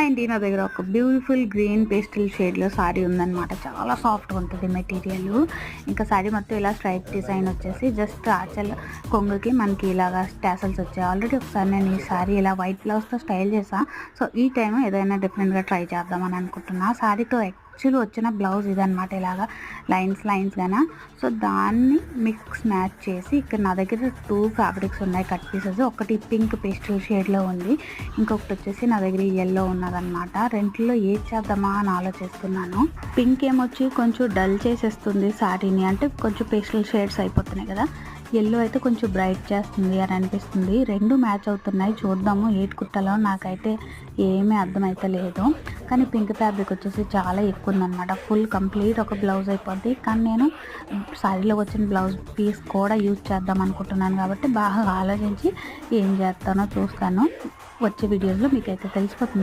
And నా దగ్గర ఒక బ్యూటిఫుల్ గ్రీన్ పేస్టల్ షేడ్లో సారీ ఉందన్నమాట. చాలా సాఫ్ట్గా ఉంటుంది మెటీరియల్. ఇంకా సారీ మొత్తం ఇలా స్ట్రైట్ డిజైన్ వచ్చేసి జస్ట్ ఆచల్ కొంగుకి మనకి ఇలాగా టాసల్స్ వచ్చాయి. ఆల్రెడీ ఒకసారి నేను ఈ సారీ ఇలా వైట్ బ్లౌజ్తో స్టైల్ చేసాను. సో ఈ టైం ఏదైనా డిఫరెంట్గా ట్రై చేద్దామని అనుకుంటున్నా. సారీతో యాక్చువల్లీ వచ్చిన బ్లౌజ్ ఇదనమాట, ఇలాగా లైన్స్ గాన. సో దాన్ని మిక్స్ మ్యాచ్ చేసి ఇక్కడ నా దగ్గర 2 ఫ్యాబ్రిక్స్ ఉన్నాయి కట్ పీసెస్. ఒకటి పింక్ పేస్టల్ షేడ్లో ఉంది, ఇంకొకటి వచ్చేసి నా దగ్గర ఎల్లో ఉన్నదన్నమాట. రెంట్లో ఏది చేద్దామా అని ఆలోచిస్తున్నాను. పింక్ ఏమొచ్చి కొంచెం డల్ చేసేస్తుంది శారీని, అంటే కొంచెం పేస్టల్ షేడ్స్ అయిపోతున్నాయి కదా. ఎల్లో అయితే కొంచెం బ్రైట్ చేస్తుంది అని అనిపిస్తుంది. రెండు మ్యాచ్ అవుతున్నాయి. చూద్దాము ఏది కుట్టాలో. నాకైతే ఏమీ అర్థమైతే లేదు. కానీ పింక్ ఫ్యాబ్రిక్ వచ్చేసి చాలా ఎక్కువ ఉందన్నమాట. ఫుల్ కంప్లీట్ ఒక బ్లౌజ్ అయిపోద్ది. కానీ నేను శారీలో వచ్చిన బ్లౌజ్ పీస్ కూడా యూజ్ చేద్దాం అనుకుంటున్నాను కాబట్టి బాగా ఆలోచించి ఏం చేస్తానో చూస్తాను. వచ్చే వీడియోస్లో మీకైతే తెలిసిపోతుంది.